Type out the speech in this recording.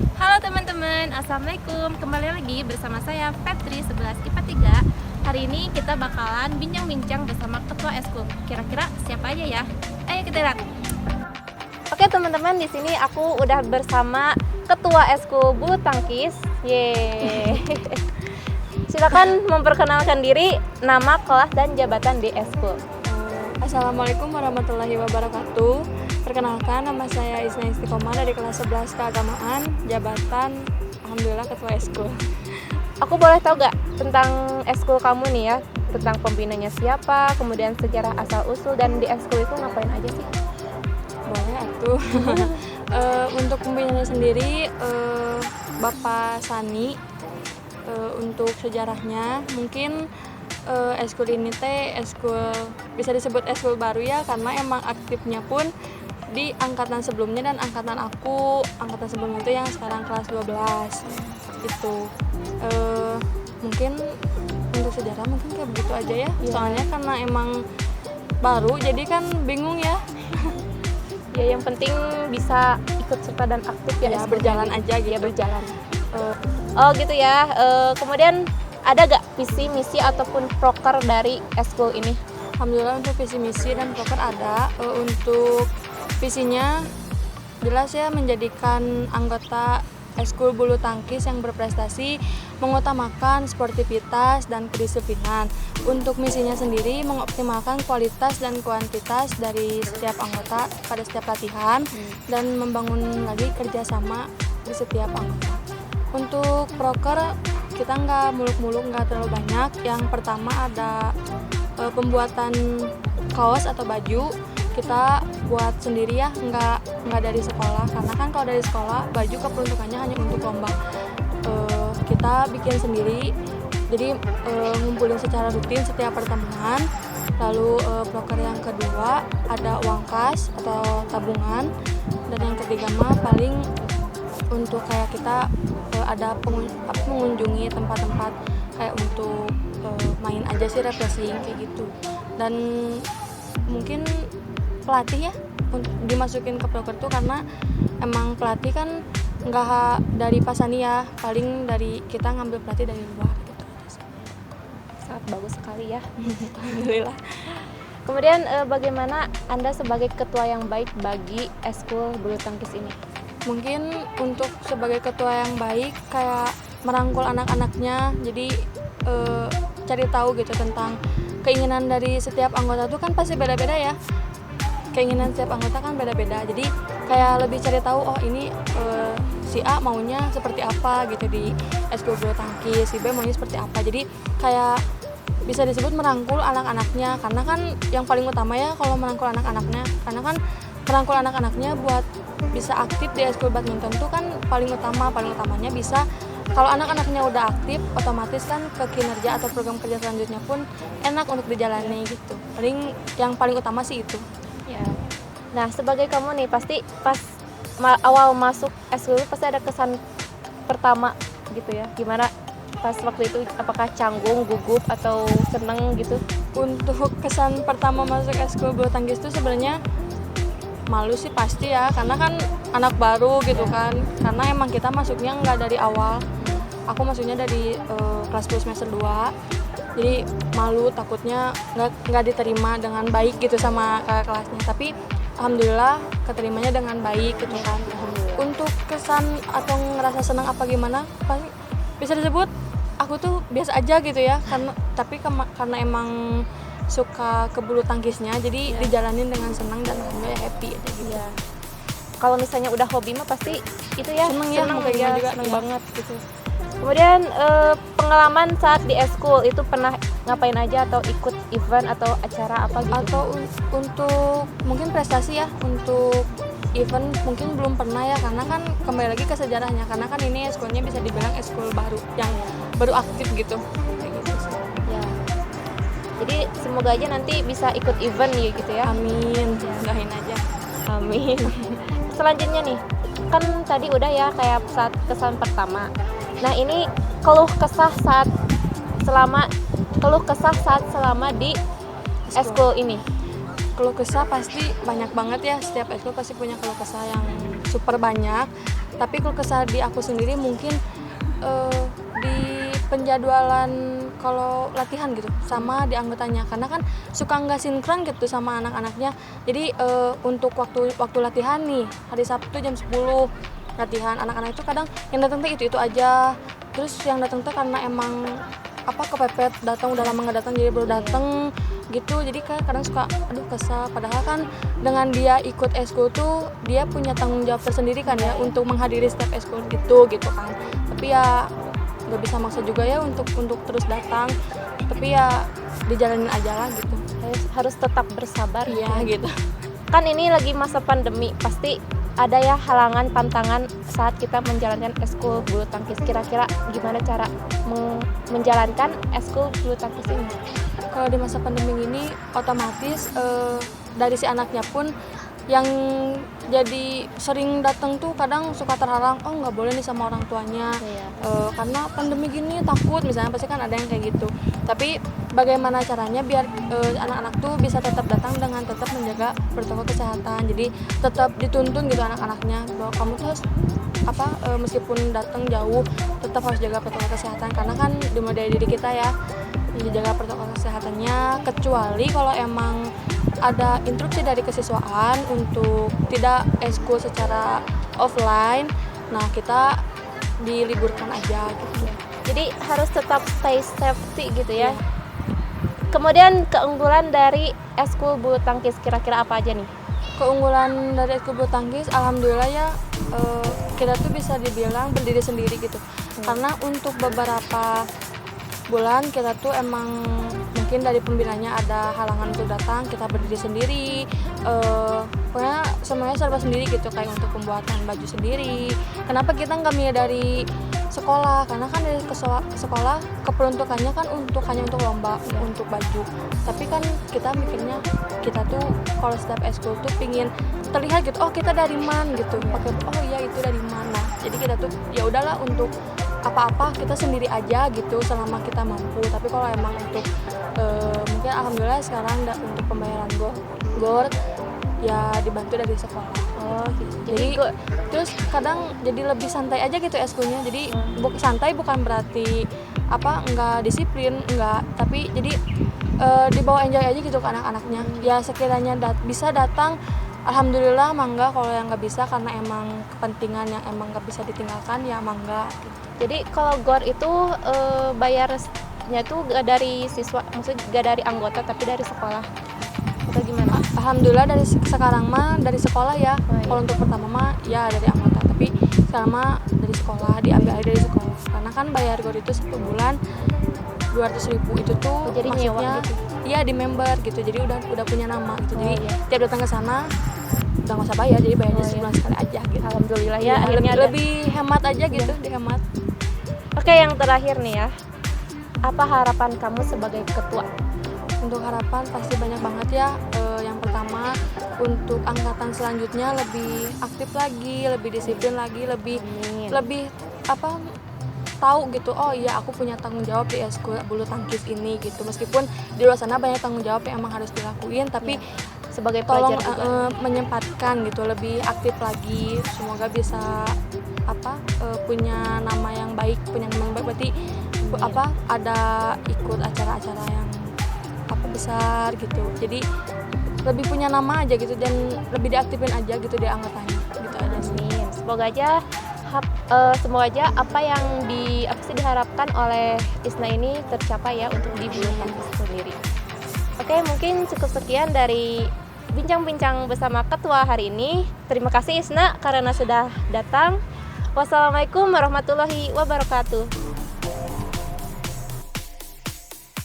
Halo teman-teman, Assalamualaikum. Kembali lagi bersama saya Febri 11 IPA 3. Hari ini kita bakalan bincang-bincang bersama ketua eskul. Kira-kira siapa aja ya? Ayo kita lihat. Oke teman-teman, di sini aku udah bersama ketua eskul bulu tangkis. Yeay. Silakan memperkenalkan diri, nama, kelas, dan jabatan di eskul. Assalamualaikum warahmatullahi wabarakatuh. Perkenalkan, nama saya Isna Istiqomah dari kelas 11 keagamaan, jabatan alhamdulillah ketua eskul. Aku boleh tahu gak tentang eskul kamu nih ya? Tentang pembinanya siapa, kemudian sejarah asal-usul, dan di eskul itu ngapain aja sih? Boleh atuh. Untuk pembinanya sendiri Bapak Sani. Untuk sejarahnya mungkin eskul ini eskul bisa disebut eskul baru ya, karena emang aktifnya pun di angkatan sebelumnya dan angkatan sebelumnya itu yang sekarang kelas 12 gitu. Mungkin untuk sejarah mungkin kayak begitu aja ya. Soalnya karena emang baru jadi kan bingung ya. Ya yang penting bisa ikut serta dan aktif ya, berjalan aja gitu. Ya berjalan. Oh gitu ya. Kemudian ada gak visi misi ataupun proker dari eskul ini? Alhamdulillah untuk visi misi dan proker ada. Untuk visinya jelas ya, menjadikan anggota eskul bulu tangkis yang berprestasi, mengutamakan sportivitas dan kedisiplinan. Untuk misinya sendiri mengoptimalkan kualitas dan kuantitas dari setiap anggota pada setiap latihan dan membangun lagi kerjasama di setiap anggota. Untuk proker kita nggak muluk-muluk, nggak terlalu banyak. Yang pertama ada pembuatan kaos atau baju. Kita buat sendiri ya, nggak dari sekolah, karena kan kalau dari sekolah baju keperuntukannya hanya untuk lomba. Kita bikin sendiri, jadi ngumpulin secara rutin setiap pertemuan. Lalu proker yang kedua ada uang kas atau tabungan, dan yang ketiga mah paling untuk kayak kita ada mengunjungi tempat-tempat kayak untuk main aja sih, refreshing kayak gitu. Dan mungkin pelatih ya dimasukin ke proker tuh, karena emang pelatih kan nggak dari Pasani ya, paling dari kita ngambil pelatih dari luar gitu. Sangat bagus sekali ya. Alhamdulillah. Kemudian bagaimana Anda sebagai ketua yang baik bagi eskul bulu tangkis ini? Mungkin untuk sebagai ketua yang baik kayak merangkul anak-anaknya, jadi cari tahu gitu tentang keinginan dari setiap anggota tuh kan pasti beda-beda ya. Keinginan setiap anggota kan beda-beda, jadi kayak lebih cari tahu, oh ini si A maunya seperti apa gitu di eskul bulu tangkis, si B maunya seperti apa. Jadi kayak bisa disebut merangkul anak-anaknya, karena kan yang paling utama ya kalau merangkul anak-anaknya, karena kan merangkul anak-anaknya buat bisa aktif di eskul badminton tuh kan paling utamanya bisa. Kalau anak-anaknya udah aktif, otomatis kan ke kinerja atau program kerja selanjutnya pun enak untuk dijalani gitu. Yang paling utama sih itu. Ya. Nah, sebagai kamu nih, pasti pas awal masuk eskul pasti ada kesan pertama gitu ya. Gimana pas waktu itu, apakah canggung, gugup, atau seneng gitu? Untuk kesan pertama masuk eskul bulu tangkis itu sebenarnya malu sih pasti ya, karena kan anak baru gitu kan. Karena emang kita masuknya nggak dari awal. Aku masuknya dari kelas 10 semester 2. Jadi malu, takutnya nggak diterima dengan baik gitu sama kakak kelasnya. Tapi alhamdulillah keterimanya dengan baik gitu kan. Untuk kesan atau ngerasa senang apa gimana, pasti bisa disebut aku tuh biasa aja gitu ya. Karena emang suka ke bulu tangkisnya, jadi dijalanin dengan senang dan alhamdulillah happy aja gitu. Ya. Kalau misalnya udah hobi mah pasti itu ya Seneng ya, mau kayak gimana juga seneng ya. banget gitu. Kemudian pengalaman saat di eskul itu pernah ngapain aja, atau ikut event atau acara apa gitu? Atau untuk mungkin prestasi ya, untuk event mungkin belum pernah ya, karena kan kembali lagi ke sejarahnya, karena kan ini eskulnya bisa dibilang eskul baru yang baru aktif gitu. Kayak gitu sih. Ya. Jadi semoga aja nanti bisa ikut event ya gitu ya. Amin, doain aja. Amin. Selanjutnya nih, kan tadi udah ya kayak saat kesan pertama. Nah ini keluh kesah saat selama di eskul ini. Keluh kesah pasti banyak banget ya, setiap ekskul pasti punya keluh kesah yang super banyak. Tapi kalau kesal di aku sendiri mungkin di penjadwalan kalau latihan gitu sama di anggotanya, karena kan suka nggak sinkron gitu sama anak-anaknya. Jadi untuk waktu latihan nih hari Sabtu jam 10 latihan, anak-anak itu kadang yang datang tuh itu aja, terus yang datang tuh karena emang kepepet datang, udah lama nggak datang jadi baru datang gitu. Jadi kayak kadang suka aduh kesal, padahal kan dengan dia ikut eskul tuh dia punya tanggung jawab tersendiri kan ya untuk menghadiri setiap eskul gitu kan. Tapi ya nggak bisa maksa juga ya untuk terus datang, tapi ya dijalanin aja lah gitu. Harus tetap bersabar ya gitu. Kan ini lagi masa pandemi, pasti ada ya halangan, pantangan saat kita menjalankan eskul bulu tangkis. Kira-kira gimana cara menjalankan eskul bulu tangkis ini? Kalau di masa pandemi ini otomatis dari si anaknya pun yang jadi sering datang tuh kadang suka terhalang, oh nggak boleh nih sama orang tuanya, karena pandemi gini takut misalnya, pasti kan ada yang kayak gitu. Tapi bagaimana caranya biar anak-anak tuh bisa tetap datang dengan tetap menjaga protokol kesehatan. Jadi tetap dituntun gitu anak-anaknya bahwa kamu tuh harus meskipun datang jauh tetap harus jaga protokol kesehatan, karena kan dimulai dari diri kita ya menjaga protokol kesehatannya, kecuali kalau emang ada instruksi dari kesiswaan untuk tidak eskul secara offline, nah kita diliburkan aja gitu. Jadi harus tetap stay safety gitu ya. Kemudian keunggulan dari eskul bulu tangkis kira-kira apa aja nih? Keunggulan dari eskul bulu tangkis alhamdulillah ya, kita tuh bisa dibilang berdiri sendiri gitu. Karena untuk beberapa bulan kita tuh emang mungkin dari pembinanya ada halangan untuk datang, kita berdiri sendiri, pokoknya semuanya serba sendiri gitu, kayak untuk pembuatan baju sendiri. Kenapa kita nggak milih dari sekolah? Karena kan dari sekolah keperuntukannya kan hanya untuk lomba, untuk baju. Tapi kan kita mikirnya kita tuh kalau setiap eskul tuh pingin terlihat gitu, oh kita dari mana gitu, pakai oh iya itu dari mana. Jadi kita tuh ya udahlah untuk apa-apa kita sendiri aja gitu selama kita mampu. Tapi kalau emang untuk mungkin alhamdulillah sekarang untuk pembayaran GOR ya dibantu dari sekolah. Oh gitu. Jadi terus kadang jadi lebih santai aja gitu eskulnya. Jadi santai bukan berarti enggak disiplin, enggak, tapi jadi dibawa enjoy aja gitu ke anak-anaknya. Ya sekiranya bisa datang alhamdulillah, mangga. Kalau yang nggak bisa karena emang kepentingan yang emang nggak bisa ditinggalkan ya mangga gitu. Jadi kalau GOR itu bayarnya tuh gak dari siswa, maksudnya gak dari anggota tapi dari sekolah atau gimana? Alhamdulillah dari sekarang mah dari sekolah ya. Kalau untuk pertama mah ya dari anggota, tapi sekarang mah dari sekolah, diambil aja dari sekolah. Karena kan bayar GOR itu 1 bulan 200.000 itu tuh jadi maksudnya gitu. Iya di member gitu, jadi udah punya nama gitu. Jadi tiap datang ke sana udah nggak usah bayar, jadi bayarnya sebulan sekali aja gitu. Alhamdulillah ya, akhirnya lebih hemat aja gitu, dihemat. Oke, yang terakhir nih ya, apa harapan kamu sebagai ketua? Untuk harapan pasti banyak banget ya. Yang pertama untuk angkatan selanjutnya lebih aktif lagi, lebih disiplin lagi, lebih tahu gitu, oh iya aku punya tanggung jawab di eskul bulu tangkis ini gitu. Meskipun di luar sana banyak tanggung jawab yang emang harus dilakuin, tapi sebagai tolong pelajar juga menyempatkan gitu, lebih aktif lagi. Semoga bisa punya nama yang baik, berarti ada ikut acara-acara yang besar gitu. Jadi lebih punya nama aja gitu dan lebih diaktifin aja gitu di anggotanya gitu aja sih. Amin. Semoga aja apa yang diharapkan oleh Isna ini tercapai ya untuk di bulu tangkis sendiri. Oke, mungkin cukup sekian dari bincang-bincang bersama ketua hari ini. Terima kasih Isna karena sudah datang. Wassalamualaikum warahmatullahi wabarakatuh.